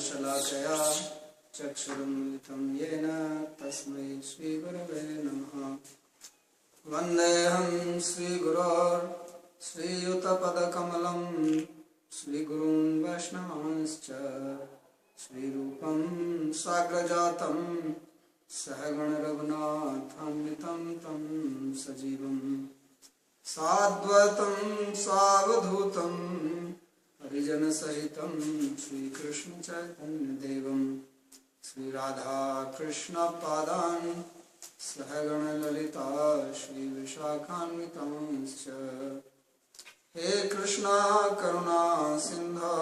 शलाकया चक्षुरुन्मिलितं येन तस्मै श्रीगुरवे नमः। वन्देऽहं श्रीयुतपदकमलं श्रीगुरून् वैष्णवांश्च श्रीरूपं साग्रजातं सहगण रघुनाथान्वितं तं सजीवं साद्वैतं सावधूतं हरिजनसहितं श्रीकृष्ण चैतन्यदेवं श्रीराधाकृष्णपादान् सहगण ललिता श्रीविशाखान्वितांश्च। हे कृष्णा करुणा सिंधो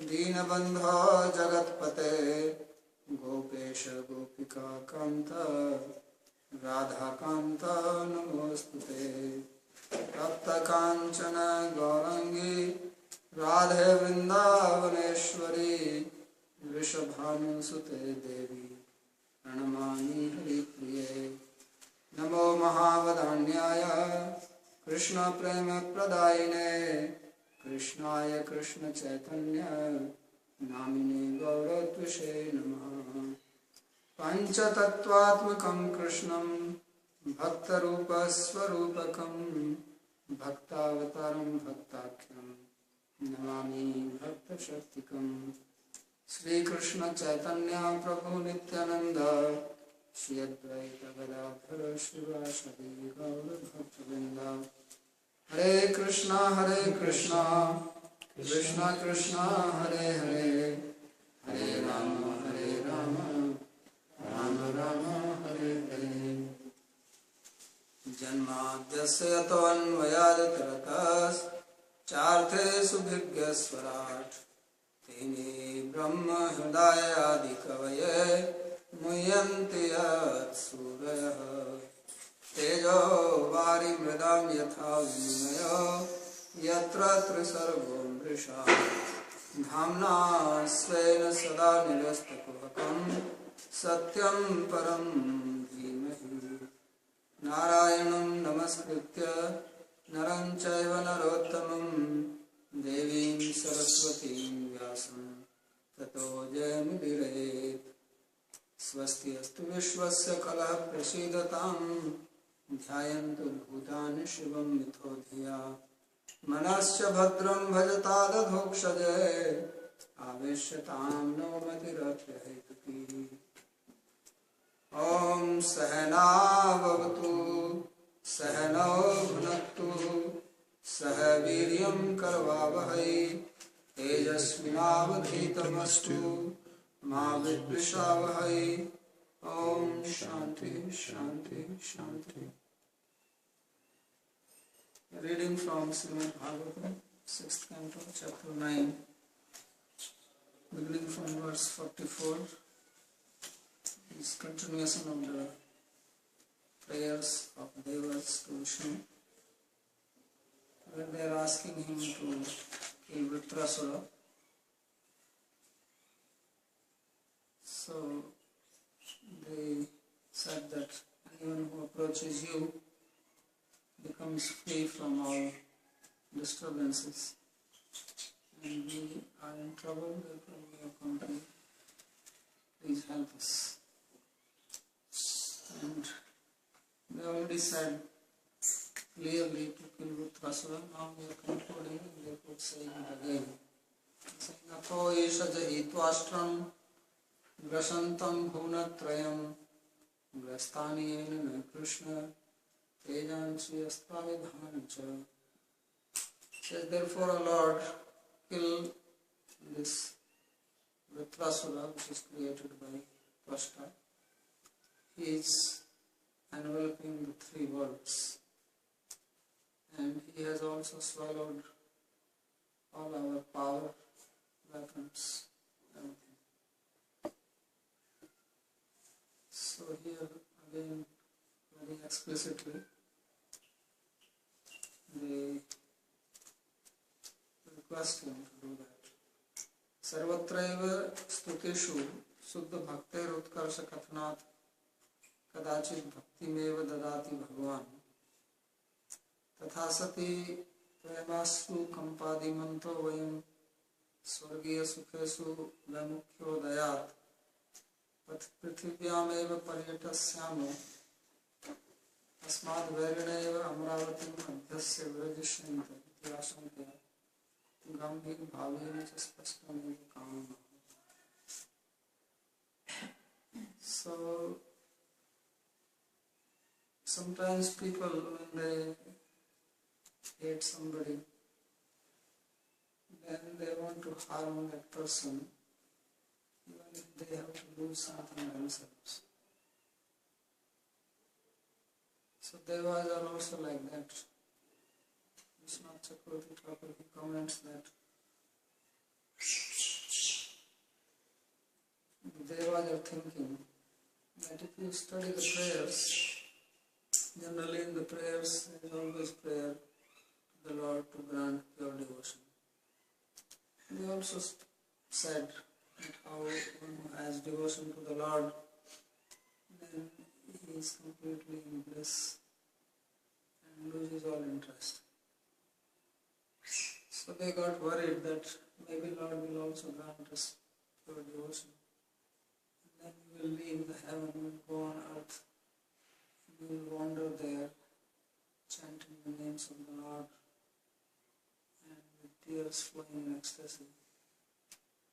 दीनबन्धो जगत्पते गोपेश गोपिका कान्त राधाकान्त नमोस्तुते। तप्त कांचन गौरांगी राधे वृंदावनेश्वरी वृषभानुसुते देवी प्रणमामि हरिप्रिये। नमो महावदान्याय कृष्ण प्रेम प्रदायिने कृष्णाय कृष्ण चैतन्य नामिने गौरत्विषे नमः। पंचतत्वात्मकं कृष्णं भक्तरूपस्वरूपकं भक्तावतारं भक्ताख्यं नमामि भक्तशक्तिकं। श्रीकृष्ण चैतन्य प्रभु नित्यानंद श्री अद्वैत गदाधर श्रीवासदि गौर भक्तवृंद। हरे कृष्णा कृष्णा कृष्णा हरे हरे हरे राम राम राम हरे हरे। जन्माद्यस्य यतोऽन्वयादितरतश्चार्थेषु भिज्ञस्वराट् तेने ब्रह्म हृदय आदि कवये मुह्यन्ति यत्सूरयः। तेजो वारिमृदां यथा विनिमयो यत्र त्रिसर्गो मृषा धाम्ना स्वेन सदा निरस्तकुहकं सत्यं परं धीमहि। नारायणं नमस्कृत्य नरं चैव नरोत्तमं देवीं सरस्वतीं व्यासं ततो जयमुदीरयेत्। स्वस्ति अस्तु विश्वस्य कलः प्रसीदतां ध्यायन्तु भूतानि शिवं मिथो धिया। मनश्च भद्रं भजता दधोक्षजे आवेश्यतां नो मतिरथहेतुकी। ॐ सहना भवतु सहनौ भुनक्तु सह वीर्यं करवावहै तेजस्विनावधीतमस्तु मा विद्विषावहै। ॐ शांति शांति शांति। Reading from Srimad Bhagavatam, 6th Canto, Chapter 9, beginning from verse 44, is continuation of the prayers of Devas to Vishnu, when they are asking him to kill Vritrasura. So they said that anyone who approaches you becomes free from all disturbances, and we are in trouble, therefore we have come to you. Please help us. And they already said clearly to kill Vritrasura. Now we are concluding and therefore saying it again. Saying, Ato esha jahitwastram grasantam bhunatrayam grastani ena Krishna tejansi astavidhancha. Says, therefore, O Lord, kill this Vritrasura, which is created by Tvashta. He is enveloping the three worlds, and he has also swallowed all our power, weapons, everything. So here again, very explicitly, they request him to do that. Sarvatraiva stutishu suddha bhakter utkarsha kathanat kadachit bhakti meva dadati bhagwan तथा सति प्रेमास्सु कंपादिमंतो वयं Swargiya Sukhesu Lamukyo Dayat Prithvivyameva Paryatasyamo Asmad Varineva Amravatim Adhyasya Vrajishyanta Ityashankya Gambhir Bhavena Chaspastameva Kama. So sometimes people, when they hate somebody, then they want to harm that person, even if they have to lose something themselves. So Devas are also like that. Vishwanath Chakravarti Thakur, he comments that the Devas are thinking that if you study the prayers, generally in the prayers there is always prayer to the Lord to grant pure devotion. They also said that how one who has devotion to the Lord, then he is completely in bliss and loses all interest. So they got worried that maybe Lord will also grant us pure devotion. And then we will leave the heaven, we will go on earth, we will wander there, chanting the names of the Lord, and with tears flowing in ecstasy.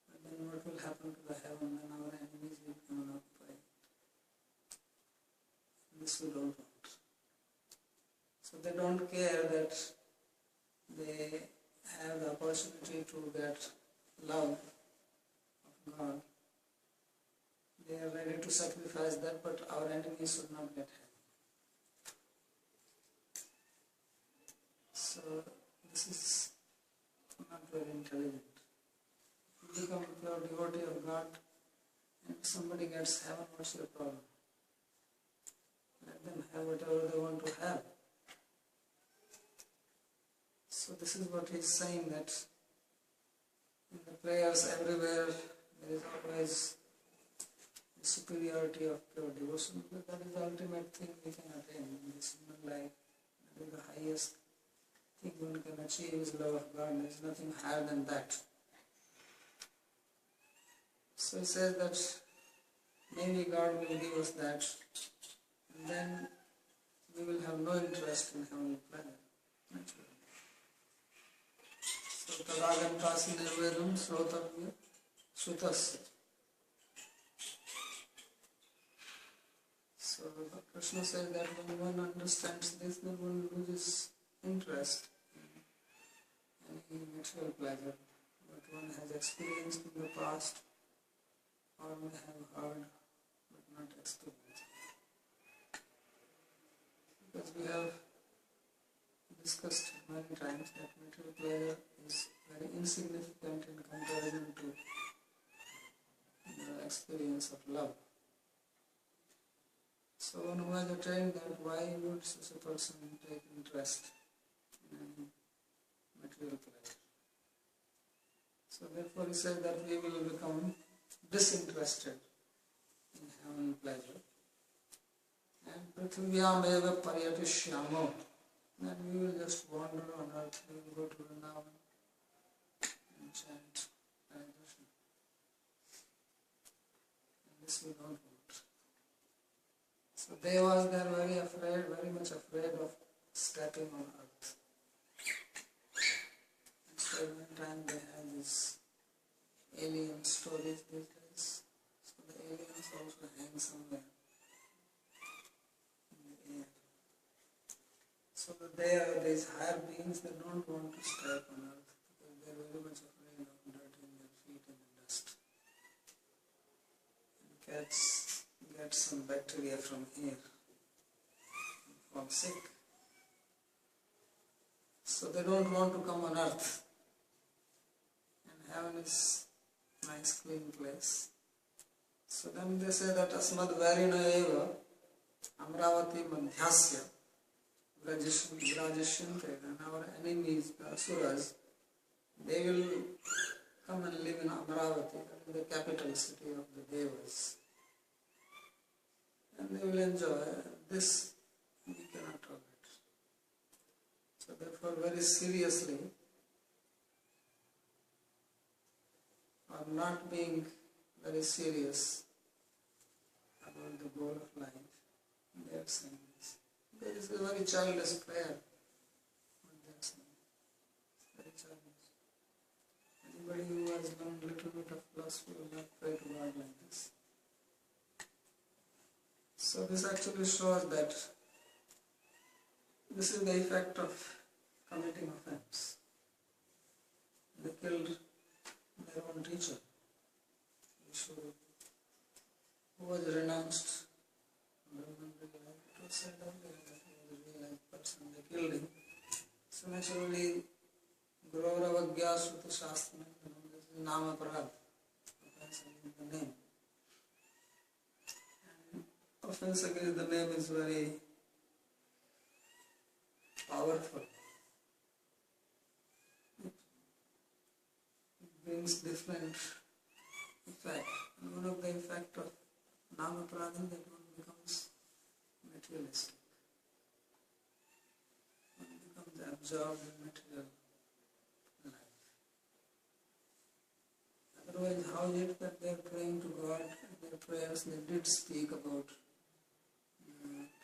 But then what will happen to the heaven when our enemies will come and occupy it? This we don't want. So they don't care that they have the opportunity to get love of God. They are ready to sacrifice that, but our enemies should not get help. So this is not very intelligent. If you become a pure devotee of God and if somebody gets heaven, what's your problem? Let them have whatever they want to have. So this is what he is saying, that in the prayers everywhere there is always the superiority of pure devotion, because that is the ultimate thing we can attain in this human life. That is the highest thing one can achieve is love of God. There is nothing higher than that. So he says that maybe God will give us that, and then we will have no interest in heavenly pleasure. Naturally. So tadagantasi nirvedam srotavya sutasya. So Krishna says that when one understands this, then one loses interest in any material pleasure that one has experienced in the past or may have heard but not experienced. Because we have discussed many times that material pleasure is very insignificant in comparison to the experience of love. So one who has attained that, why would such a person take interest in any material pleasure? So therefore he said that we will become disinterested in heavenly pleasure. And Prithvivyam eva paryatishyamo. Then we will just wander on earth, we will go to Vrindavan and chant Hare Krishna. And this we don't want. So Devas, they are very afraid, very much afraid of stepping on earth. And so every time they have these alien stories these days. So the aliens also hang somewhere in the air. So that they are these higher beings, they don't want to step on earth because they are very much afraid of dirtying their feet in the dust. And cats get some bacteria from here and fall sick. So they don't want to come on earth. And heaven is a nice clean place. So then they say that Asmad Varina Eva Amravati Madhyasya Vrajishyante, and our enemies, the Asuras, they will come and live in Amravati, that is the capital city of the Devas. And they will enjoy. This we cannot tolerate. So therefore very seriously or not being very serious about the goal of life, they are saying this. There is a very childish prayer. What they are saying. It's very childish. Anybody who has learned a little bit of philosophy will not pray to God like this. So this actually shows that this is the effect of committing offense. They killed their own teacher, who was renounced. It was said earlier that he was a real life person. They killed him. So naturally, Gauravagya Sruta Shastra, this is Nama Parad, offense against the name. And offense against the name is very powerful. It brings different effect. And one of the effect of Nama Parad that one becomes materialistic. One becomes absorbed in material life. Otherwise, how is it that they are praying to God? In their prayers they did speak about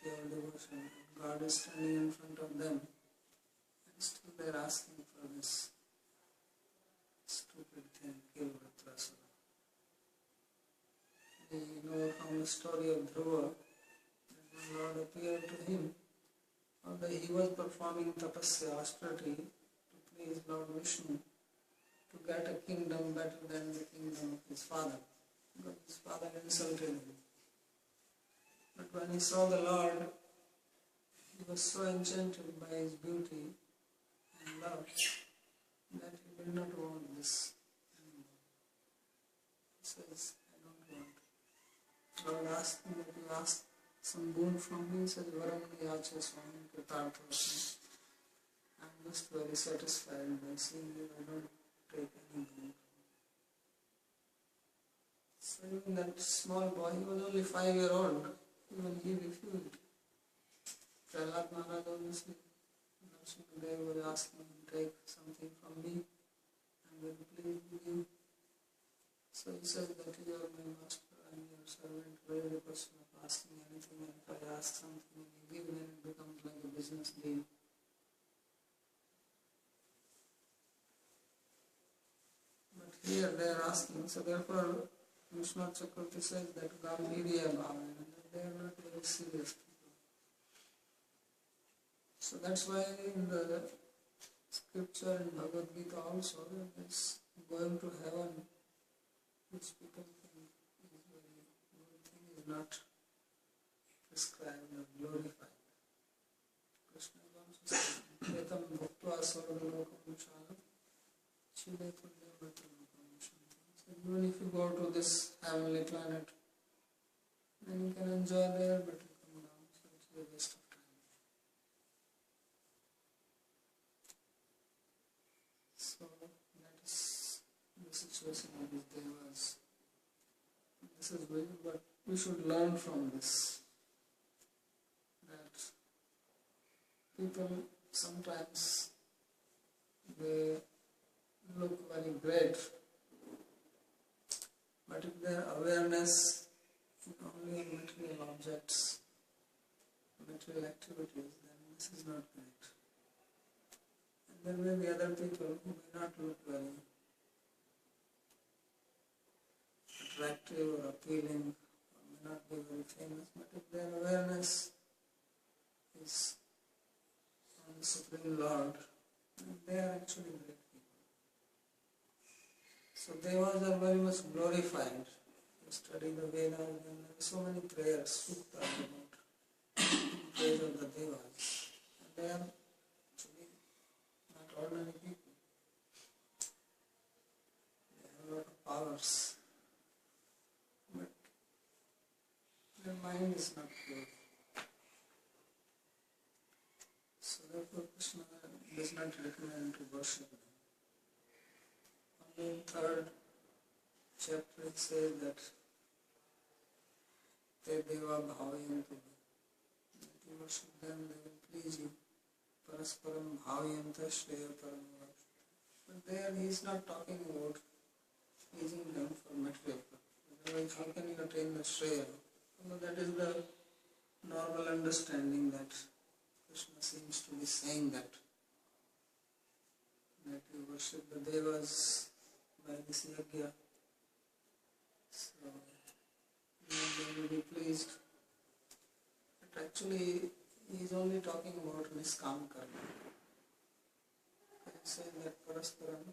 pure devotion. God is standing in front of them, and still they are asking for this stupid thing, kill Vritrasura. We know from the story of Dhruva that when Lord appeared to him, although he was performing tapasya, austerity, to please Lord Vishnu, to get a kingdom better than the kingdom of his father, because his father insulted him. But when he saw the Lord, he was so enchanted by his beauty and love that he did not want this anymore. He says, I don't want. Lord asked him that you ask some boon from me. He says, Varamni Yacha Swami Kritartha. I am just very satisfied by seeing you. I don't take any boon. So even that small boy, he was only 5-year-old, even he refused. Prahlad Maharaj obviously, Narasimha was asking him to take something from me, I'm very pleased with you. So he says that you are my master and your servant, very the person of asking anything, and if I ask something and you give, then it becomes like a business deal. But here they are asking, so therefore Vishnu Chakravarti says that Gambhirya Bhavana, they are not very serious people. So that's why in the scripture in Bhagavad Gita also, this going to heaven, which people think is very good thing, is not prescribed or glorified. Krishna is also saying, Etam bhaktva sarvadalokam shala, chidepunyam vatalokam shanti. So even if you go to this heavenly planet, then you can enjoy there, but you come down, so it's a waste of time. So that is the situation of these devas. This is what we should learn from this. That people sometimes they look very great, but if their awareness is only on material objects, material activities, then this is not great. And there may be other people who may not look very attractive or appealing, or may not be very famous, but if their awareness is on the Supreme Lord, then they are actually great people. So devas are very much glorified. You study the Vedas, and there are so many prayers, sukta about praise of the devas. And they are actually not ordinary people. They have a lot of powers. But their mind is not pure. So therefore Krishna does not recommend to worship them. Only in 3rd chapter it says that Te deva bhavayantu. That you worship them, they will please you. Parasparam bhavayanta shreya param. But there he is not talking about teasing them for material purpose. Otherwise, how can you attain the Shreya? Well, that is the normal understanding that Krishna seems to be saying that you worship the Devas by this yajna. So, they will be pleased. But actually, he is only talking about niskam karma. He says that parasparam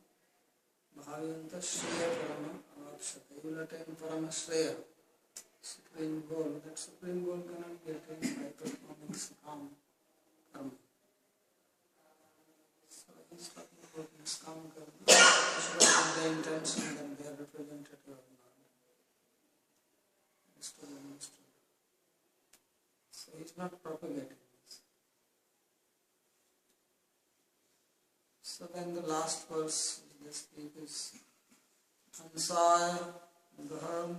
bhavayanta shreya parama avakshata. You will attain parama shreya, supreme goal. That supreme goal cannot be attained by performing skam karma. So he is talking about niskam karma. With the intention that they are representative of Lord. Understood. So he is not propagating this. So then the last verse which they speak is Hansaya Dharam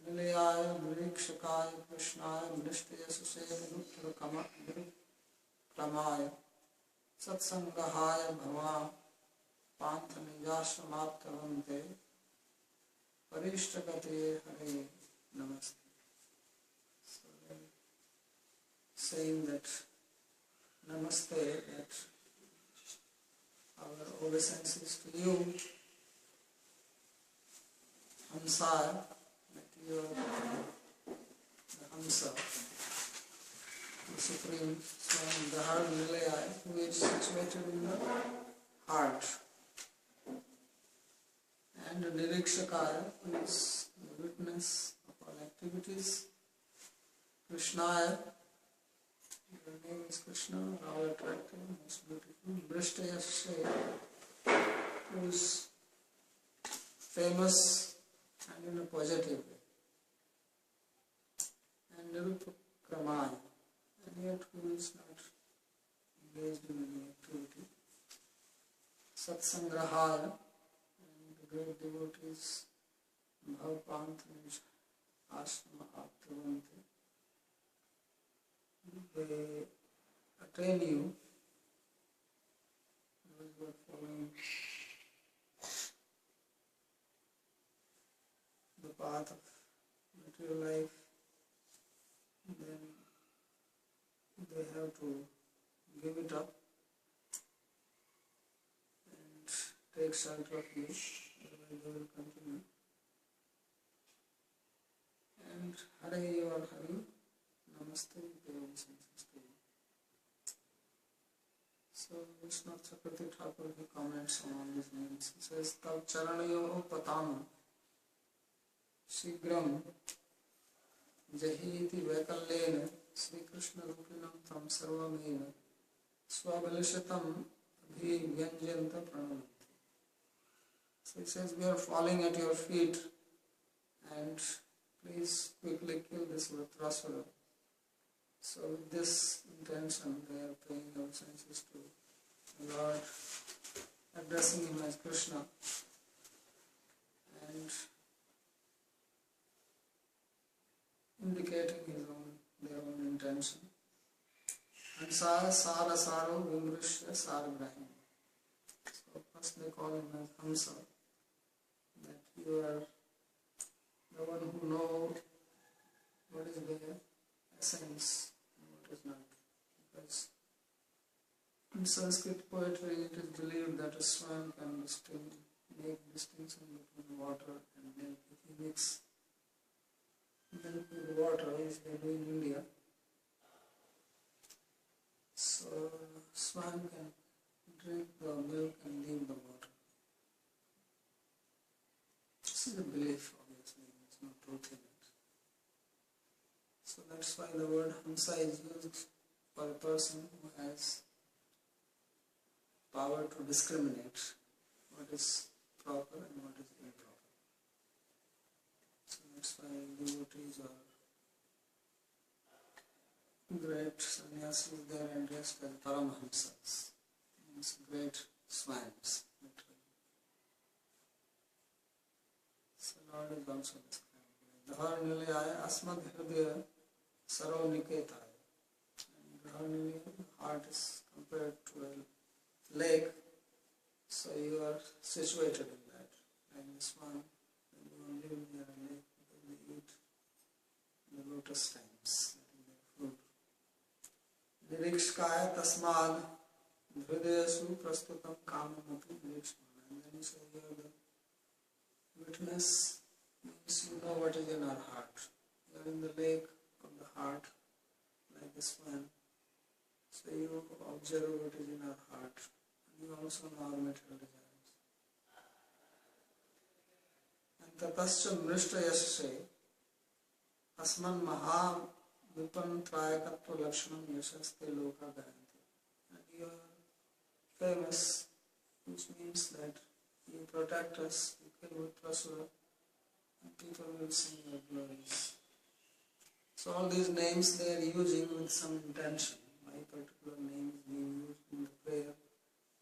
Nilayaya Vrikshakaya Krishnaya Mnishtaya Susena Kramaya Satsangahaya Bhava Pantha Nijashramaptavante Parishtakate Hare Namaste. So saying that Namaste, that our obeisances to you, Hamsa, that you are the Hamsa, the Supreme Swami, the heart Nilayaya, who is situated in the heart. And the Nirikshakaya, who is the witness of all activities. Krishnaya, your name is Krishna, all attractive, most beautiful. Brishtaya, who is famous and in a positive way. And Nirupakramaya, and yet who is not engaged in any activity. Satsangrahaya, great devotees, Bhavapanth Ashrama Aptavante. They attain you, those who are following the path of material life, then they have to give it up and take shelter of you. Otherwise they will continue. And Hare or Hari, Namaste, so Vishnu Chakrati Thakur, he comments on all these names. He says, Tav Charanayo Patama Shigram Jahiti Vekalyena Sri Krishna Rupinam Tam Sarvamena Swabalishatam Abhi Vyanjanta Pranavanti. So he says, we are falling at your feet and please quickly kill this Vritrasura. So with this intention, they are paying obeisances to the Lord, addressing him as Krishna, and indicating their own intention. And Sara Saro Vimrishya Saragrahim. So first they call him as Hamsa, that you are the one who knows what is the essence and what is not. Because in Sanskrit poetry it is believed that a swan can make distinction between water and milk. If you mix milk with water, as they do in India, so swan can drink the milk and leave the water. This is a belief, obviously, there is no truth in it. So that's why the word Hamsa is used for a person who has power to discriminate what is proper and what is improper. So that's why devotees or great sannyasis, they are addressed as Paramhamsas, means great swans, literally. So Lord is also described. Dhar Nilayaya Asmad Hridaya Saro Niketaya. And Dhar Nilayaya, the heart is compared to a lake, so you are situated in that. like this one, they don't live near a lake because they eat the lotus stems, that is their food. Nirikshkaya tasmad dhridayasu prastutam kamamapi nirikshmana. And then he says here the witness means you know what is in our heart. You are in the lake of the heart, like this one. So you observe what is in our heart. And you also know our material desires. And tatascha mrishtayasya asman maha vipan trayakatva lakshanam yashaste loka gayanti. And you are famous, which means that you protect us, you kill with prasura, and people will sing your glories. So all these names they are using with some intention. My particular name is being used in the prayer.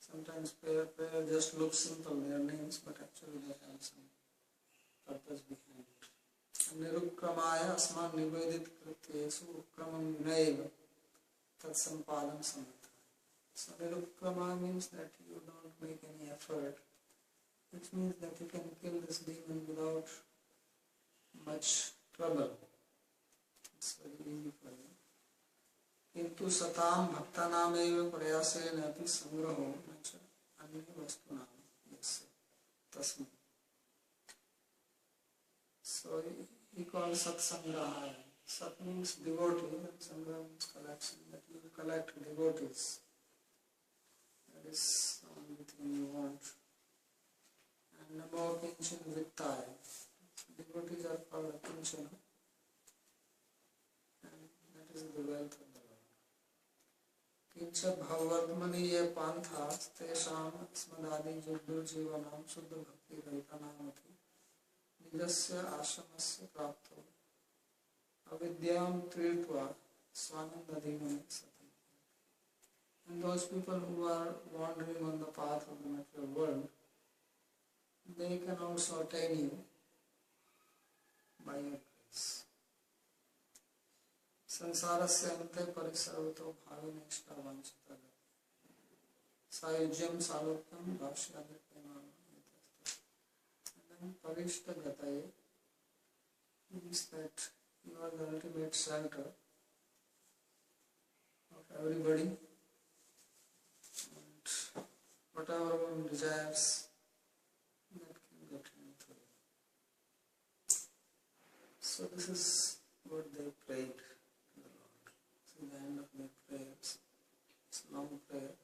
Sometimes prayer just looks simple, they are names, but actually they have some purpose behind it. Nirukramaya asman nivedit krityesu ukramam vinayeva tat sampadam samatha. So nirukrama means that you don't make any effort, which means that you can kill this demon without much trouble. It's very easy for you. Kintu satam bhaktanameva prayasena api sangraho nacha anya vastunam yasya tasma. So he calls Sat Sangraha. Sat means devotee and Sangraha means collection, that you will collect devotees. That is the only thing you want. And Namo Kinchin Vittaya. Devotees are called Kinchana. And that is the wealth of the Lord. Kincha Bhavardmani ye pantha stesham smadadi juddu jivanam suddha bhakti raitanamati. Nijasya ashramasya prapto avidyam tritva swanandadimani sati. And those people who are wandering on the path of the material world, they can also attain you by your grace. Sansarasya ante parisarvato bhavineshta vanchita sayujyam salokam bhashyadripema. Parishta Gataye means that you are the ultimate shelter of everybody, and whatever one desires, that can be obtained through you. So this is what they prayed to the Lord. This is the end of their prayers. It's a long prayer.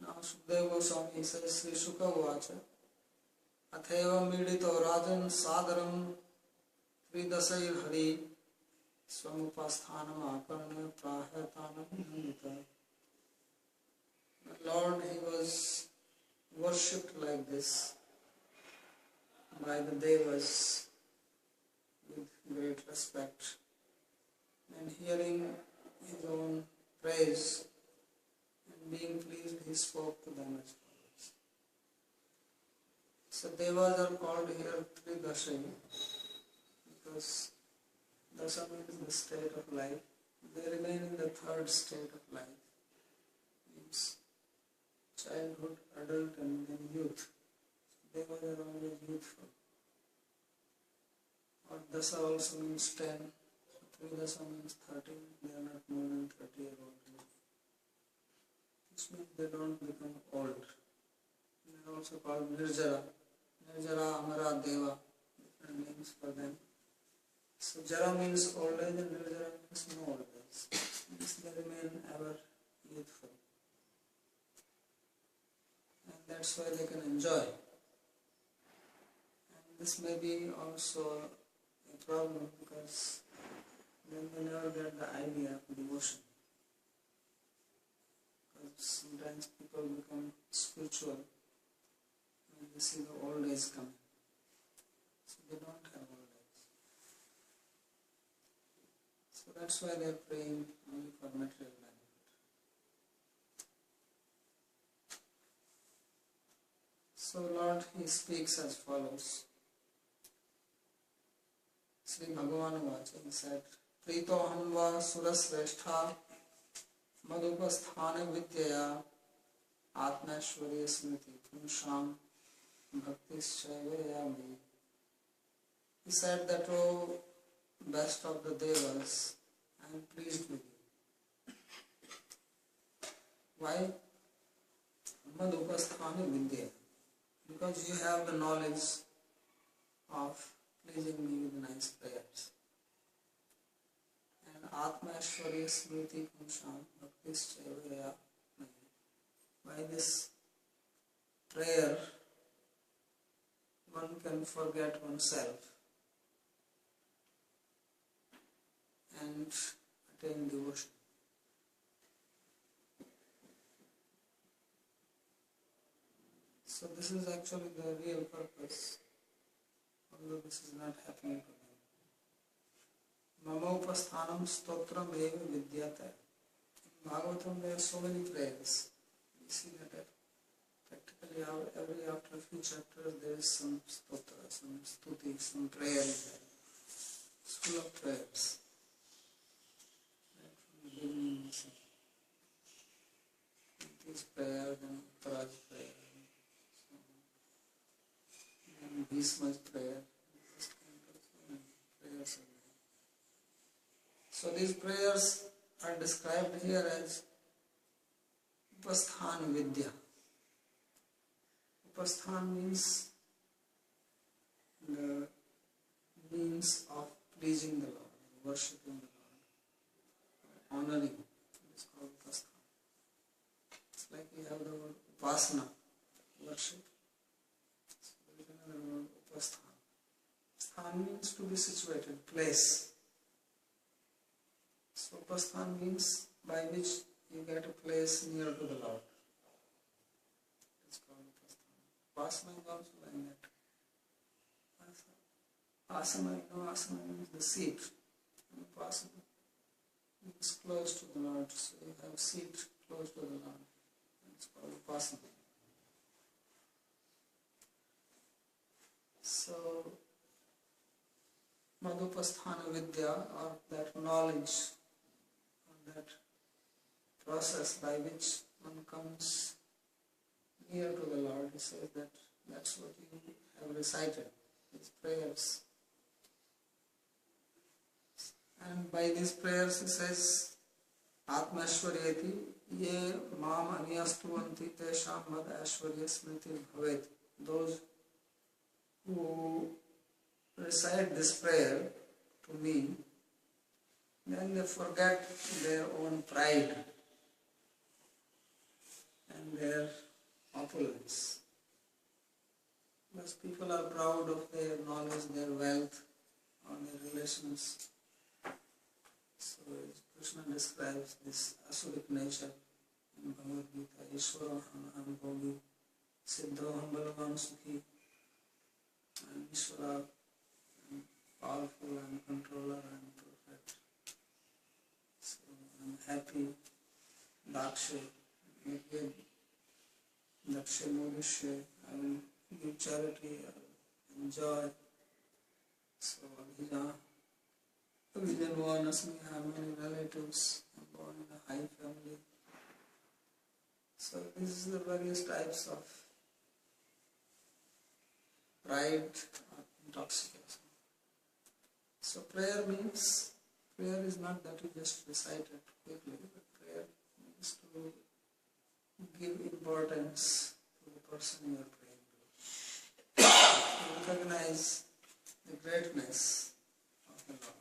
Now Sukadeva Goswami says, Sri Shuka Vacha अथैव मीडितो Rajan सादरम त्रिदशैर् Hari स्वमुपस्थानम आकर्ण्य प्राहतानम Nandita. The Lord, he was worshipped like this by the devas with great respect, and hearing his own praise and being pleased, he spoke to them as follows. So devas are called here Tridasha because Dasa means the state of life. They remain in the third state of life. Means childhood, adult and then youth. So devas are always youthful. Or Dasa also means 10. So Tridasa means 13. They are not more than 30-year-old. Which means they don't become old. They are also called Nirjara. Nirjara, Amara, Deva, different names for them. So Jara means old age and Nirjara means no old age. Means they remain ever youthful. And that's why they can enjoy. And this may be also a problem because then they never get the idea of devotion. Because sometimes people become spiritual and they see the old age coming. So they don't have old age. So that's why they are praying only for material benefit. So Lord, he speaks as follows. Sri Bhagavan Vacha, he said, Prito Hanva Surasreshtha Madhupasthana Vidyaya Atmashwarya Smriti Punsham Bhakti Shayavayami. He said that, oh, best of the Devas, I am pleased with you. Why? Madhupasthani Vidya. Because you have the knowledge of pleasing me with nice prayers. And Atma Aishwarya Smriti Kumsham Bhakti Shayavaya. By this prayer, one can forget oneself and attain devotion. So this is actually the real purpose, although this is not happening to me. Mama upasthanam stotram eva vidyata. In Bhagavatam there are so many prayers. We see that practically every after a few chapters there is some stotra, some stuti, some prayer there. It's full of prayers. Right from the beginning, Kunti's prayer, then Uttara's prayer, and Bhishma's prayer. This kind of prayers are there. So these prayers are described here as Upasthan Vidya. Upasthan means the means of pleasing the Lord, worshipping the Lord, honoring. It's called Upasthan. It's like we have the word Upasana, worship. So there is another word, Upasthan. Sthan means to be situated, place. So Upasthan means by which you get a place near to the Lord. It's called Upasthan. Upasana is also like that. Asana, asana means the seat. And Upasana means close to the Lord. So you have seat close to the Lord. It's called Upasana. So, Madhupasthana Vidya, or that knowledge, or that process by which one comes near to the Lord, he says that that's what you have recited, these prayers. And by these prayers he says, Atma Aishwaryati, ye mam aniyastuvanti tesham mad aishwarya smriti bhavet. Those who recite this prayer to me, then they forget their own pride and their opulence. Because people are proud of their knowledge, their wealth, or their relations. So Krishna describes this asuric nature in Bhagavad Gita, Ishvara Anubhogi, Siddhoham Balavan Sukhi, and Ishvara, and powerful and controller and perfect. So I'm happy, Daksha, Daksha Modisha, I will give charity, I will enjoy. So Abhija, Abhijanvan Asmi, I have many relatives, I'm born in a high family. So these are the various types of pride or intoxication. So prayer is not that you just recite it quickly, but prayer means to give importance to the person you are praying to. To recognize the greatness of the Lord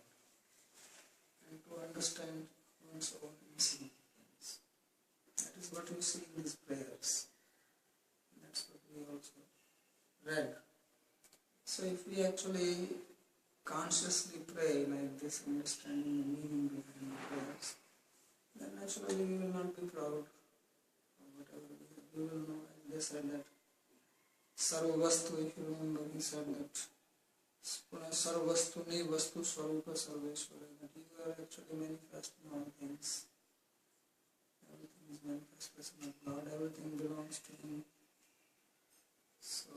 and to understand one's own insignificance. That is what you see in these prayers. And that's what we also read. So if we actually consciously pray like this, understanding the meaning behind the prayers, then naturally we will not be proud of whatever we have. We will know, as they said that Sarvavastu, if you remember, he said that Sarvavastu ni vastu swarupa sarveshwara, that you are actually manifesting all things. Everything is manifestation of God, everything belongs to Him. So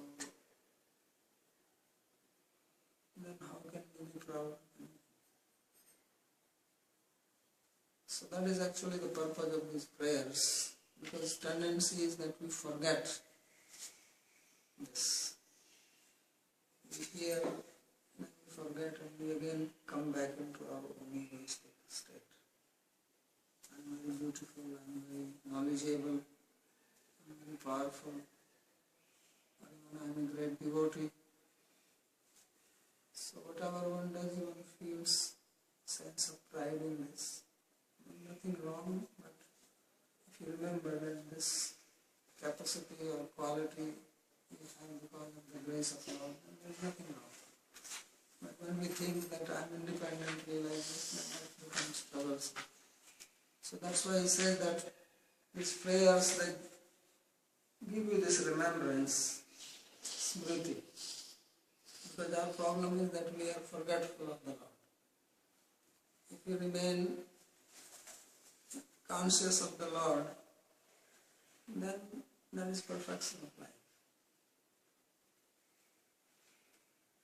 then how can we be proud of Him? So that is actually the purpose of these prayers, because tendency is that we forget this we hear, then we forget, and we again come back into our own egoistic state. I'm very beautiful, I'm very knowledgeable, I'm very powerful, or even I'm a great devotee. So whatever one does, one feels sense of pride in this. Nothing wrong, but if you remember that this capacity or quality you have because of the grace of God, then there is nothing wrong. But when we think that I am independently like this, then that becomes troublesome. So that's why he says that these prayers that give you this remembrance, smriti. Because our problem is that we are forgetful of the Lord. If you remain conscious of the Lord, then that is perfection of life.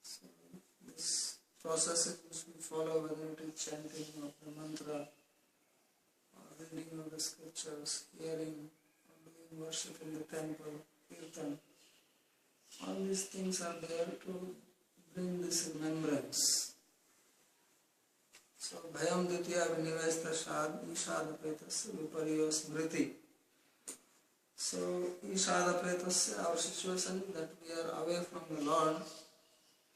So this process which we follow, whether it is chanting of the mantra, or reading of the scriptures, hearing, or doing worship in the temple, kirtan, all these things are there to bring this remembrance. So, bhayam ditya vinivesta shad ishadapetasya vipariyo smriti. So, ishadapetasya, our situation is that we are away from the Lord,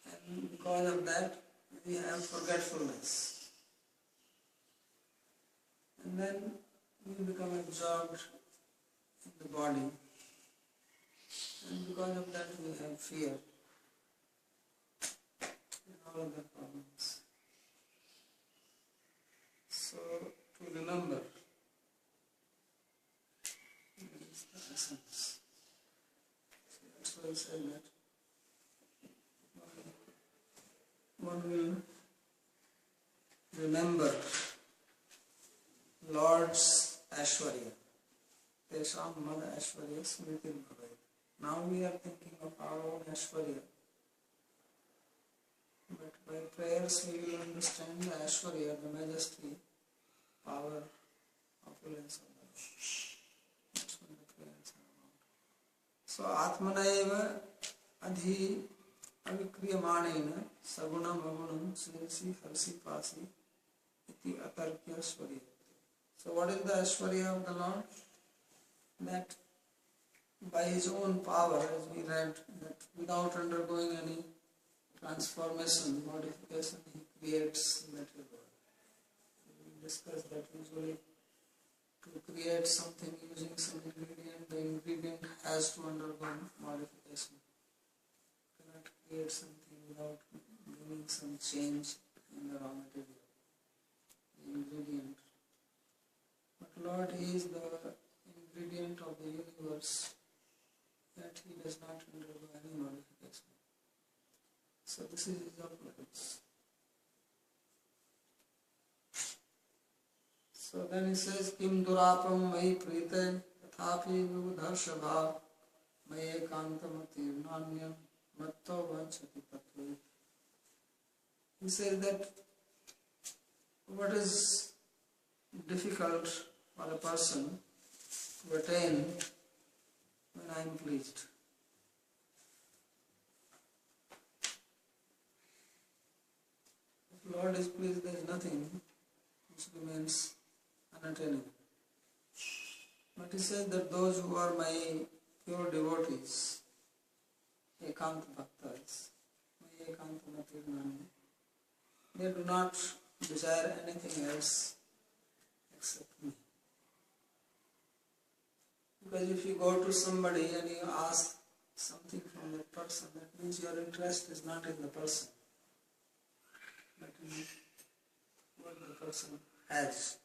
and because of that we have forgetfulness. And then we become absorbed in the body, and because of that we have fear and all other problems. So, to remember is the essence. So that's why I said that one will remember Lord's Aishwarya. Tesham mad Aishwarya smritim bhavet. Now we are thinking of our own Aishwarya. But by prayers we will understand the Aishwarya, the majesty, power, opulence of the Lord. That's what the prayers are about. So Atmanaiva adhi avikriyamaneina sagunam agunam sresi harsi pasi iti atarkya Aishwarya. So what is the Aishwarya of the Lord? That by His own power, as we read, that without undergoing any transformation, modification, He creates the material world. We discussed that usually to create something using some ingredient, the ingredient has to undergo modification. You cannot create something without bringing some change in the raw material, the ingredient. But Lord, He is the ingredient of the universe, yet He does not undergo any modification. So this is His opulence. So then he says, Kim durapam mai prite tathapi vibudharshabha maye kantamati nanyam matto vanchati tattva. He says that what is difficult for a person to attain when I am pleased. If Lord is pleased, there is nothing which remains unattainable. But he says that those who are my pure devotees, ekanta bhaktas, my ekanta matirnani, they do not desire anything else except me. Because if you go to somebody and you ask something from that person, that means your interest is not in the person, but in what the person has.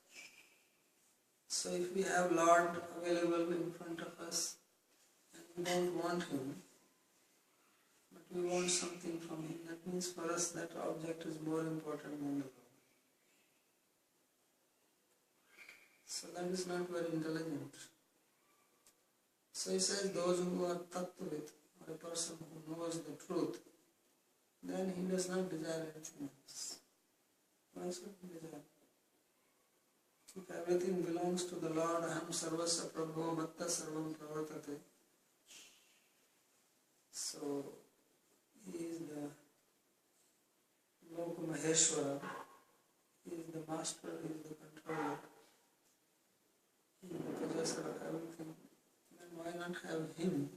So if we have Lord available in front of us and we don't want Him, but we want something from Him, that means for us that object is more important than the Lord. So that is not very intelligent. So he says those who are tattvit, or a person who knows the truth, then he does not desire anything else. Why should he desire? If everything belongs to the Lord, aham sarvasya prabho matta sarvam pravartate. So he is the Maheshwara. He is the master, he is the controller, he is the possessor of everything. Then why not have him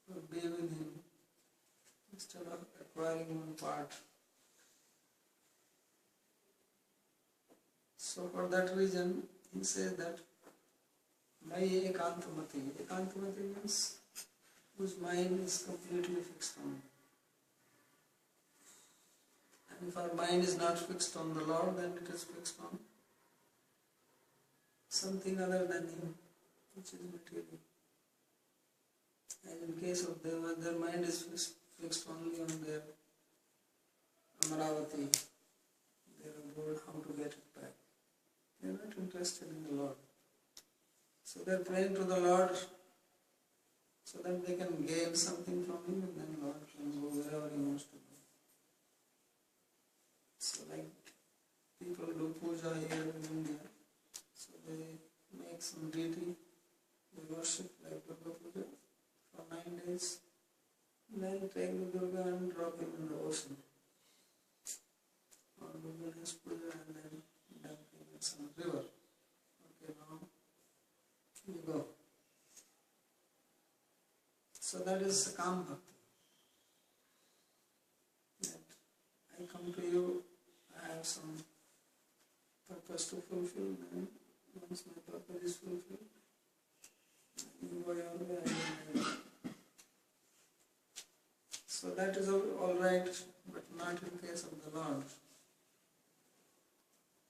or be with him instead of acquiring one part? So for that reason, he says that Mai Ekantamati. Ekantamati means whose mind is completely fixed on him. And if our mind is not fixed on the Lord, then it is fixed on something other than Him, which is material. And in case of them, their mind is fixed only on their Amaravati, their goal, how to get it back. They are not interested in the Lord. So they are praying to the Lord so that they can gain something from Him, and then Lord can go wherever He wants to go. So like people do puja here in India, so they make some deity, they worship like Durga Puja for 9 days, then take the Durga and drop him in the ocean. Or do Ganesh Puja and then dump him in some river. Okay, now you go. So that is Sakam Bhakti. That I come to you, I have some purpose to fulfill, and once my purpose is fulfilled, you go your way, I go my way. So that is all right, but not in case of the Lord.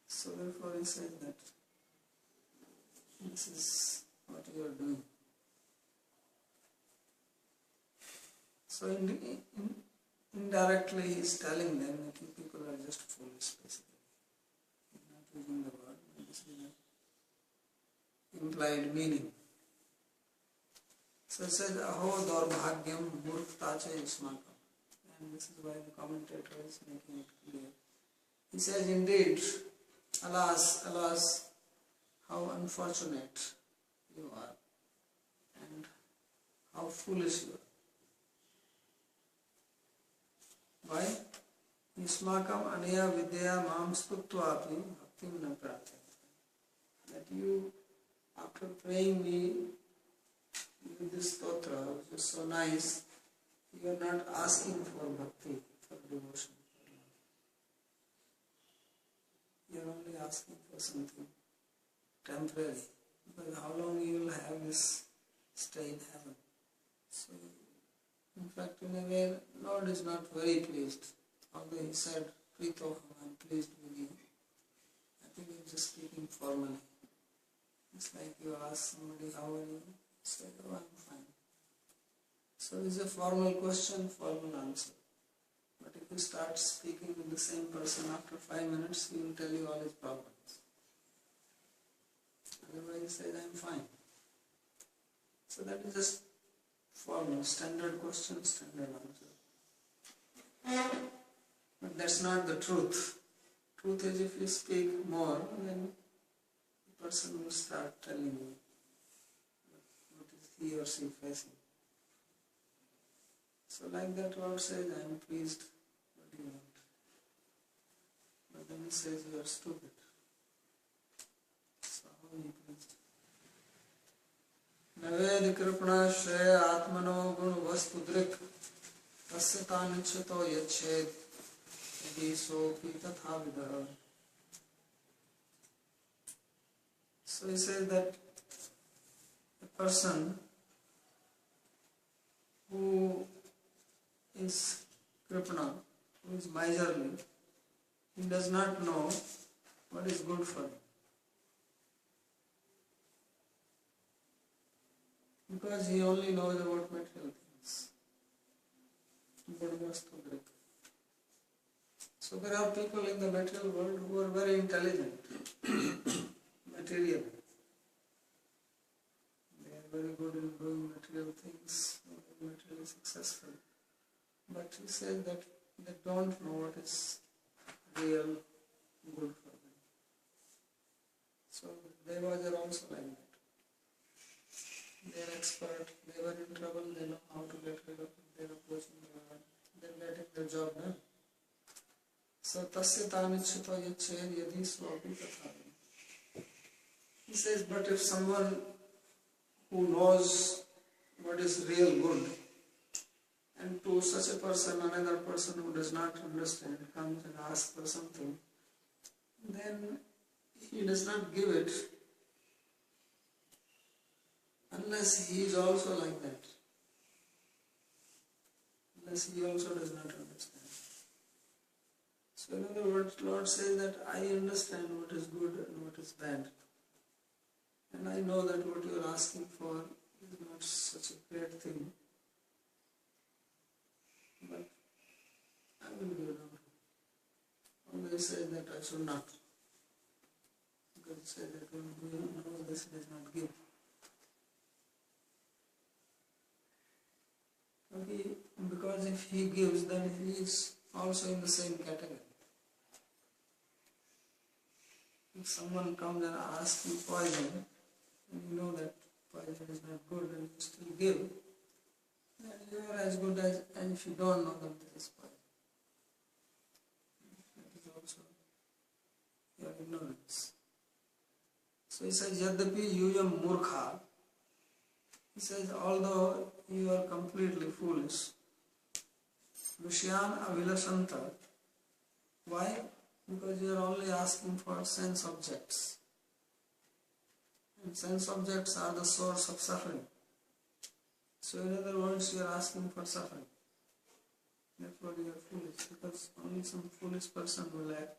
So therefore he says that this is what you are doing. So indirectly he is telling them that you people are just foolish, basically. He is not using the word, but this is an implied meaning. So it says, Aho Daurbhagyam Murktache Ismakam. And this is why the commentator is making it clear. He says, indeed, alas, alas, how unfortunate you are, and how foolish you are. Why? Ismakam anaya vidya mam stuttvapi bhaktim na pratyate. That you, after praying me with this stotra, which is so nice, you are not asking for bhakti, for devotion. You are only asking for something temporary. Because how long you will have this stay in heaven? So, in fact, in a way, Lord is not very pleased. Although he said, Pritoham, I am pleased with you. I think he is just speaking formally. It's like you ask somebody, how are you? He said, oh, I am fine. So it's a formal question, formal answer. But if you start speaking with the same person after 5 minutes, he will tell you all his problems. Otherwise he says, I am fine. So that is just formal, standard question, standard answer. But that's not the truth. Truth is, if you speak more, then the person will start telling you what is he or she facing. So like that Lord says, I am pleased, what do you want? But then he says, you are stupid. So how are you pleased? Naved kripna shreya atmano gun vastu drik tasya tanichito yached yadi sopi tatha vidara. So he says that a person who is kripna, who is miserly, he does not know what is good for him. Because he only knows about material things. So there are people in the material world who are very intelligent, material. They are very good in doing material things, materially successful. But he says that they don't know what is real good for them. So Devas are also like that. They are expert, they were in trouble, they know how to get rid of it, they are approaching the Lord, they are getting their job done. So tasya tanichito yached yadhi swapi tatha. He says, but if someone who knows what is real good, and to such a person, another person who does not understand comes and asks for something, then he does not give it unless he is also like that. Unless he also does not understand. So in other words, Lord says that I understand what is good and what is bad. And I know that what you are asking for is not such a great thing. But I will give it over. Although he says that I should not. Because he says that when who knows this does not give. Okay, because if he gives, then he is also in the same category. If someone comes and asks you poison, and you know that poison is not good and you still give, then you are as good as, and if you don't know that this is poison, that is also your ignorance. So he says, Yadapi yuyam murkha. He says, although you are completely foolish, Vishyan avilasanta. Why? Because you are only asking for sense objects. And sense objects are the source of suffering. So in other words, you are asking for suffering. Therefore you are foolish, because only some foolish person will act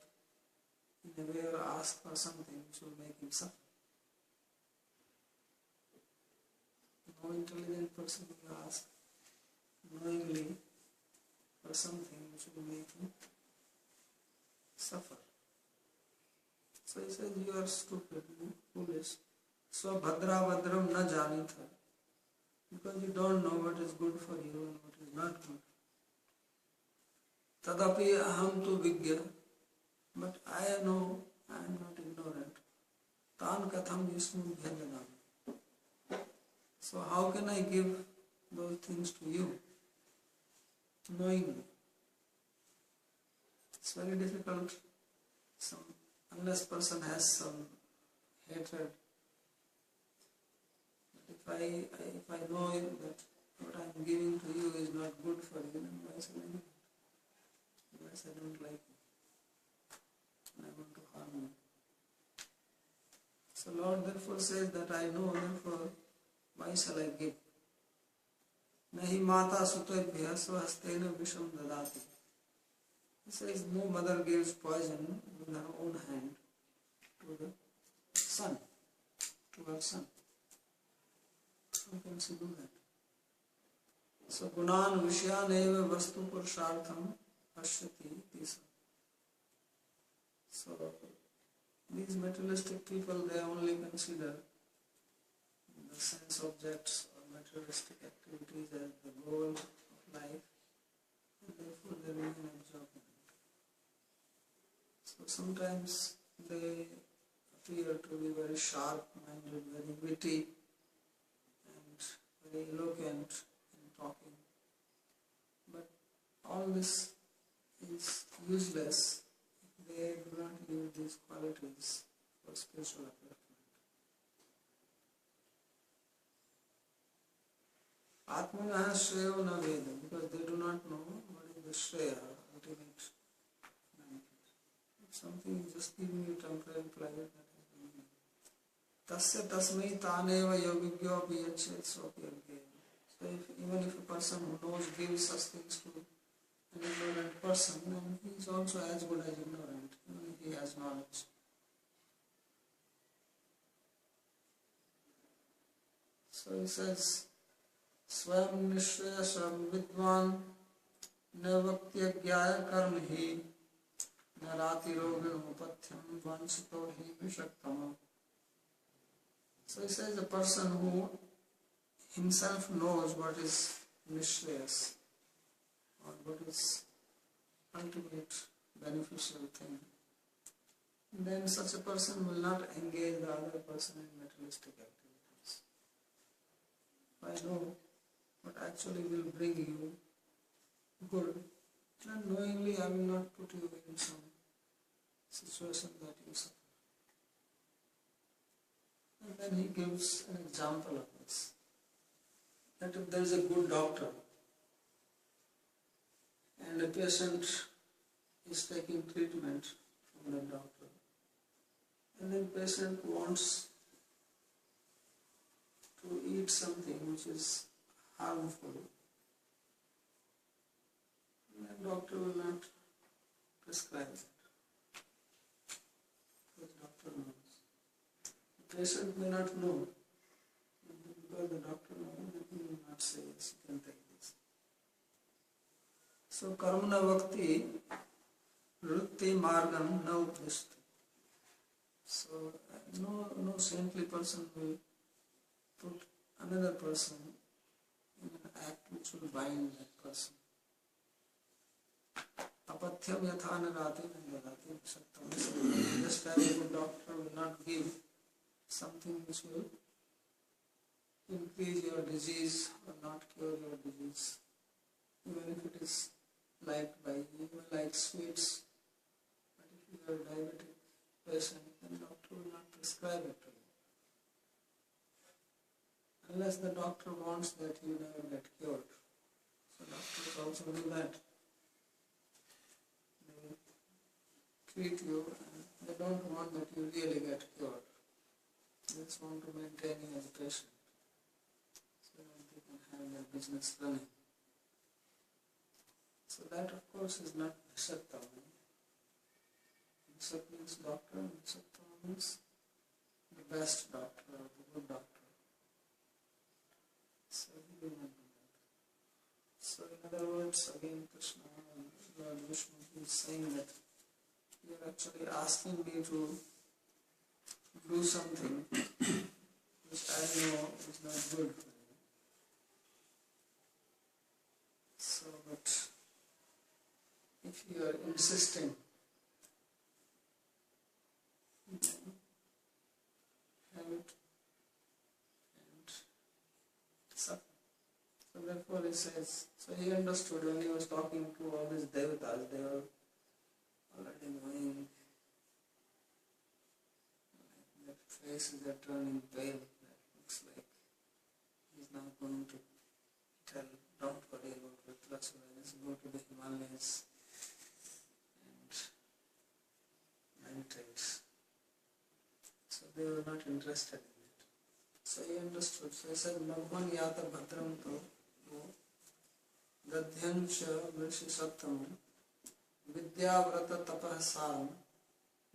in a way or ask for something which will make him suffer. No intelligent person will ask knowingly for something which will make him suffer. So he says, you are stupid, foolish. So bhadra bhadram na janitha. Because you don't know what is good for you and what is not good. Tadapi aham tu vigya. But I know I am not ignorant. Tan katham yismu bhyajanam. So how can I give those things to you? Knowingly. It's very difficult. Unless person has some hatred. But if I know that what I am giving to you is not good for you, then why should I give it? Unless I don't like it. And I want to harm you. So Lord therefore says that I know, therefore why shall I give? Nahi mata sutebhya swahastena visham dadati. He says no mother gives poison with her own hand to the son, to her son. How can she do that? So gunan vishyan eva vastu purushartham pashyati tisa. So these materialistic people, they only consider the sense objects or materialistic activities as the goal of life, and therefore they remain absorbed in it. So sometimes they appear to be very sharp-minded, very witty, and very eloquent in talking. But all this is useless if they do not use these qualities for spiritual upliftment. Atmanaha shreyo na veda, because they do not know what is the shreya, ultimate benefit. If something is just giving you temporary pleasure, that is the meaning. Tasya tasmai taneva yogigyo piyachet sopyagya. So even if a person who knows gives such things to an ignorant person, then he is also as good as ignorant, even if he has knowledge. So he says, Swam nishresam vidvan navatyagya karmhi narati rogin upathyam vanchito hi vishaktama. So he says a person who himself knows what is nishreyas, or what is ultimate beneficial thing, then such a person will not engage the other person in materialistic activities. If I know what actually will bring you good, Unknowingly, I will not put you in some situation that you suffer. And then he gives an example of this. That if there is a good doctor and a patient is taking treatment from the doctor, and then patient wants to eat something which is harmful, the doctor will not prescribe it. Because the doctor knows. The patient may not know. Because the doctor knows, he will not say, yes, you can take this. So, karmana bhakti, vritti margam na updishti. So, no saintly person will put another person in an act which will bind that person. Apathyam yathana rati nandalati saktam. Just as a good doctor will not give something which will increase your disease or not cure your disease, even if it is liked by you, like sweets. But if you are a diabetic patient, then doctor will not prescribe it to you. Unless the doctor wants that you never get cured. So doctors also do that. They treat you and they don't want that you really get cured. They just want to maintain you as a patient so that they can have their business running. So that of course is not Vishatta. Vishatta means doctor, and Vishatta means the best doctor or the good doctor. So he will not do that. So in other words, again Krishna and Lord Vishnu is saying that you are actually asking me to do something which I know is not good for you. So, but if you are insisting, then have it and suffer. So therefore he says, so he understood when he was talking to all these devatas, they were already knowing, their faces are turning pale, that looks like he's now going to tell, don't worry about Vritrasura, just go to the Himalayas and meditate. So they were not interested in it. So he understood. So he said, Bhagwan yata bhadram to gadhyancha vrishi sattam vidyavrata tapahasam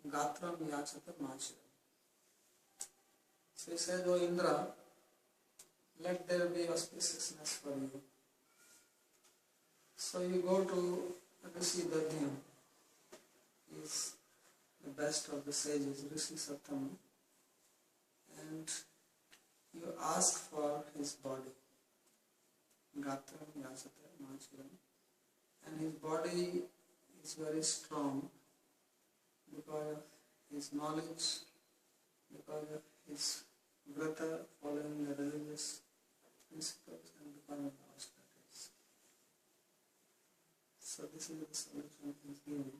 gatram yachata machiram. So he said, O Indra, let there be auspiciousness for you. So you go to Rishi Dadhyam. He is the best of the sages, Rishi Sattama, and you ask for his body, Gatram Yasata Machiram, and his body is very strong because of his knowledge, because of his vrata, following the religious principles, and because of the austerities. So this is the solution he is giving.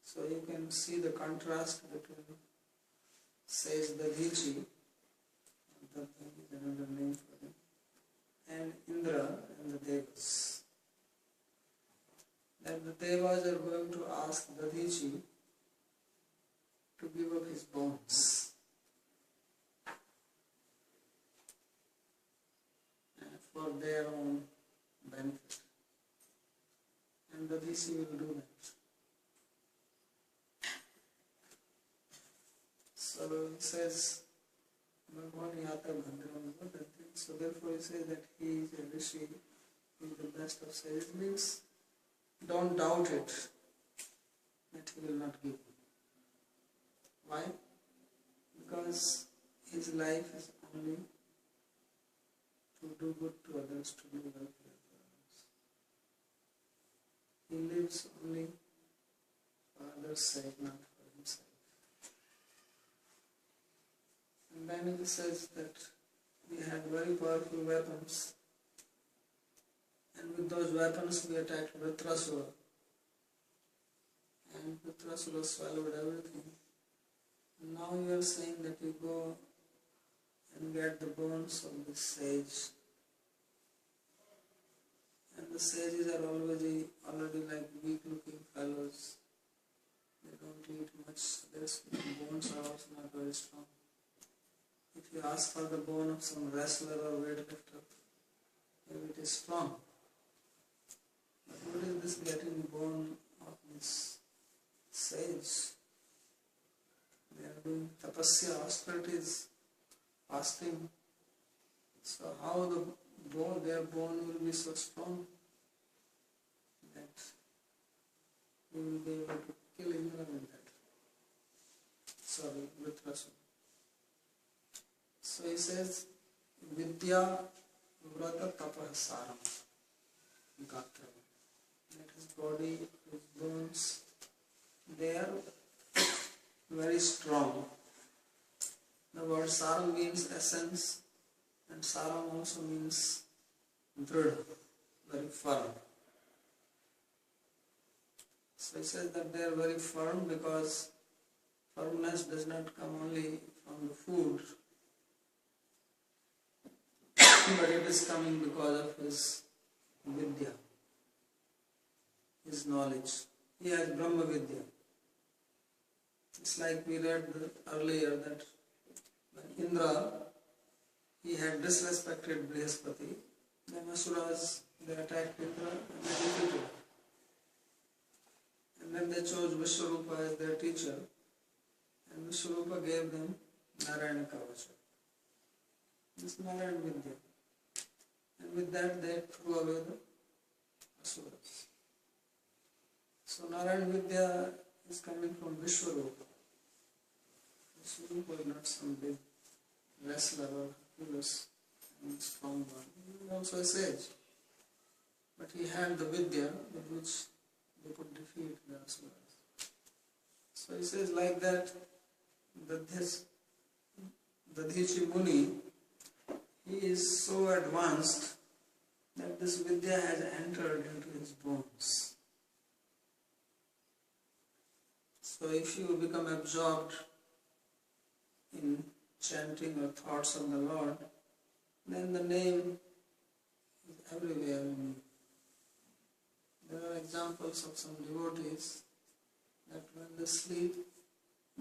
So you can see the contrast between, says Dadhichi, that is another name for him, and Indra and the Devas. That the Devas are going to ask Dadhichi to give up his bones. For their own benefit. And Dadhichi will do that. So he says, Bhagwan yata bhadram. So therefore he says that he is a rishi, he is the best of sages. Means don't doubt it that he will not give you. Why? Because his life is only to do good to others, to do welfare to others. He lives only for others' sake, not for himself. And then he says that we had very powerful weapons And with those weapons we attacked Vritrasura. And Vritrasura swallowed everything. And now you are saying that you go and get the bones of the sage. And the sages are already like weak looking fellows. They don't eat much, their bones are also not very strong. If you ask for the bone of some wrestler or weightlifter, maybe it is strong. But what is this getting bone of this sage? They are doing tapasya, austerities, fasting. So how their bone will be so strong that we will be able to kill Indra with that. Sorry, Vritrasura. So he says, Vidya Vrata Tapah Saram Gatra. That his body, his bones, they are very strong. The word Saram means essence, and Saram also means drid, very firm. So he says that they are very firm because firmness does not come only from the food, but it is coming because of his vidya, his knowledge. He has Brahma Vidya. It's like we read earlier that when Indra, he had disrespected Brihaspati, then Asuras, they attacked Indra and they defeated him. And then they chose Vishwarupa as their teacher, and Vishwarupa gave them Narayana Kavacha. This Narayana Vidya. And with that they threw away the Asuras. So Narayana Vidya is coming from Vishwarupa. Vishwarupa is not some big wrestler or Hercules and strong one. He was also a sage. But he had the Vidya with which they could defeat the Asuras. So he says like that this Dadhichi Muni, he is so advanced that this Vidya has entered into his bones. So if you become absorbed in chanting or thoughts of the Lord, then the name is everywhere in you. There are examples of some devotees that when they sleep,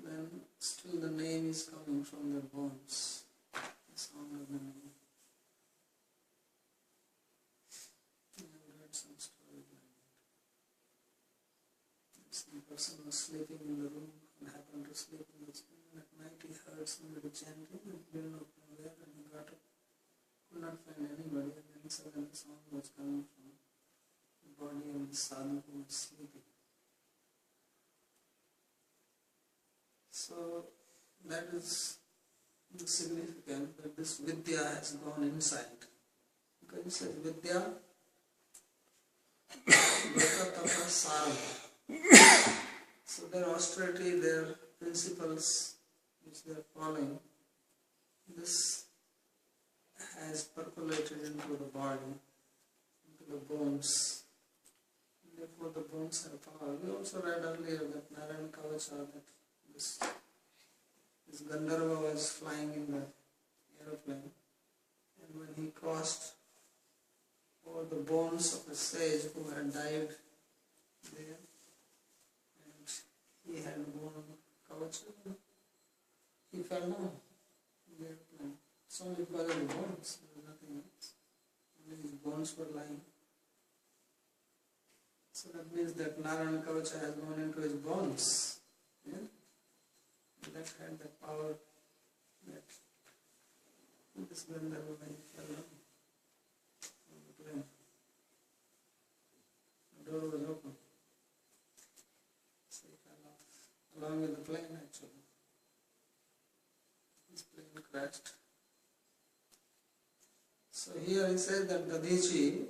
then still the name is coming from their bones. The sound of the name. I have read some stories like that. Some person was sleeping in the room and happened to sleep in the chair, and at night he heard somebody chanting and he didn't know from where, and he got up, could not find anybody, and then suddenly the sound was coming from the body of the sadhu who was sleeping. So that is the significance that this Vidya has gone inside. Because it says Vidya Vrata Tapa Saram. So their austerity, their principles which they are following, this has percolated into the body, into the bones. Therefore the bones have power. We also read earlier that Narayana Kavacha, that this Gandharva was flying in the aeroplane, and when he crossed over the bones of a sage who had died there, and he had worn Kavacha, he fell down in the aeroplane. It's only because of the bones, there was nothing else. Only his bones were lying. So that means that Narayana Kavacha has gone into his bones. Yeah? That had the power that this Gandharva when he fell down from the plane. The door was open. So he fell off. Along with the plane actually. His plane crashed. So here he says that Dadhichi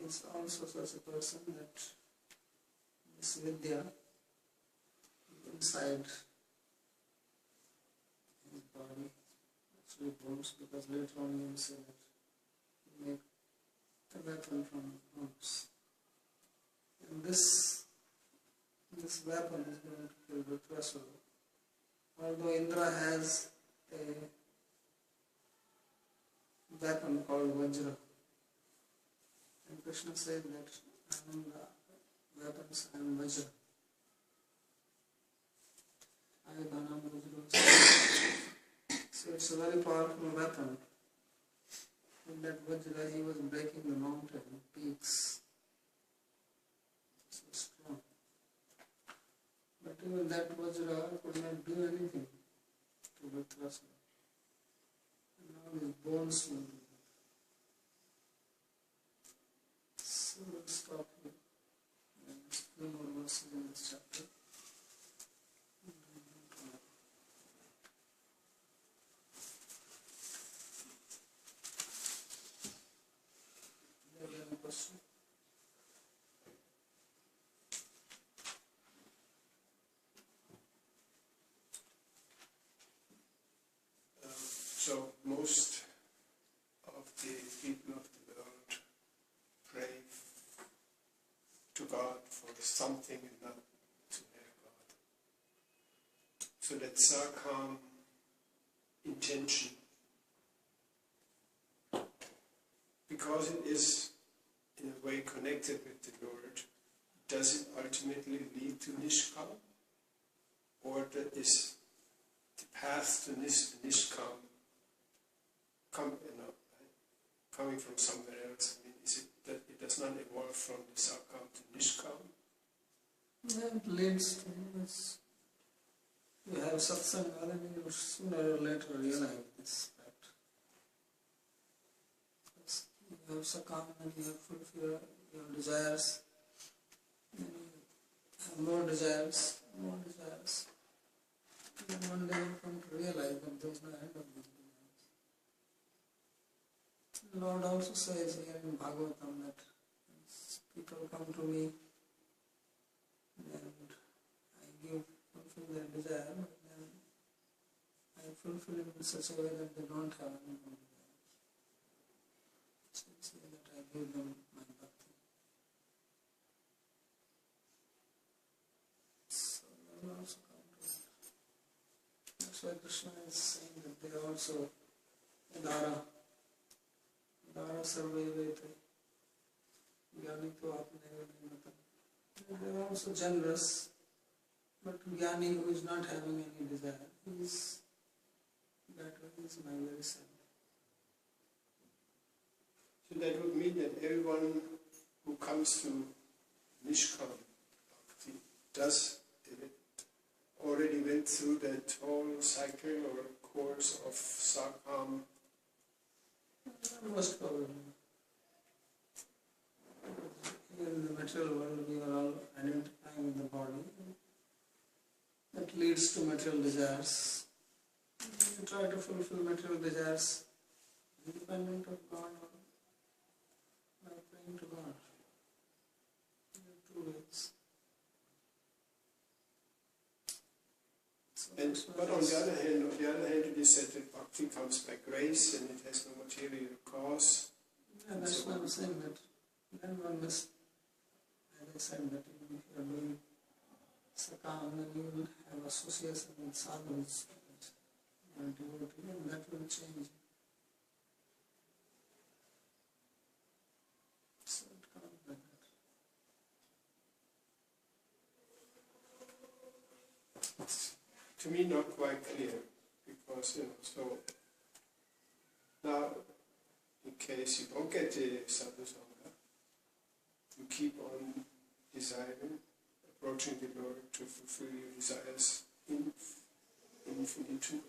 is also such a person that this Vidya inside his body actually bones, because later on you will say that he make the weapon from Mars. And this weapon is going to kill Vritrasura. Although Indra has a weapon called Vajra. And Krishna said that I am the weapons, I am Vajra. I Dhanam Vajra. So it's a very powerful weapon. In that Vajra he was breaking the mountain peaks. So strong. But even that Vajra could not do anything to Vritrasura. And now his bones will do that. So we'll stop here. There's a few more verses in this chapter. Do you have any question? So most of the people of the world pray to God for something and not to their God. So that sarkam intention, because it is in a way connected with the Lord, does it ultimately lead to nishkam? Or that is the path to nishkam coming from somewhere else? I mean, is it that it does not evolve from the sarkam to nishkam? Yeah, it leads to this. You have satsanga, then you sooner or later realize this fact. Because you have sakam and you have fulfilled your desires, then you have more desires. And then one day you come to realize that there is no end of these desires. The Lord also says here in Bhagavatam that people come to me and I fulfill their desire, but then I fulfill it in such a way that they don't have any more desire. So I say that I give them my bhakti. So they will also come to it. That's why Krishna is saying that they are also Dara Sarvayavete. Jnani to apne vimata. They are also generous, but Jnani who is not having any desire, he is that way is my very self. So that would mean that everyone who comes to Nishkam Bhakti does it, already went through that whole cycle or course of Sakam. Most probably. Here in the material world we are all identifying with the body. That leads to material desires. We try to fulfill material desires independent of God or by praying to God. There are two ways. So But on the other hand, it is said that bhakti comes by grace and it has no material cause. yeah, that's why I'm saying that then one must, as I said, that even if you are doing sakam, then you will have association with sadhus and devotee, and that will change. So it comes like that. It's, to me, not quite clear, because, so now, in case you don't get the sadhusanga, you keep on desiring, approaching the Lord to fulfill your desires infinitely.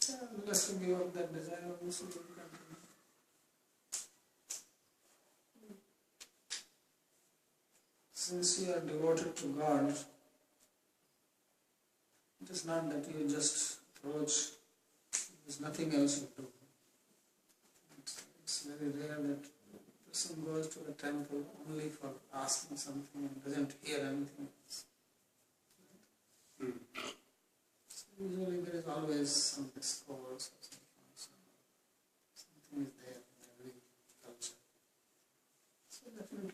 Yeah, unless you give up that desire, also you will continue. Since you are devoted to God, it is not that you just approach, there is nothing else you do. It's very rare that a person goes to a temple only for asking something and doesn't hear anything else. So usually there is always some discourse or something is there. definitely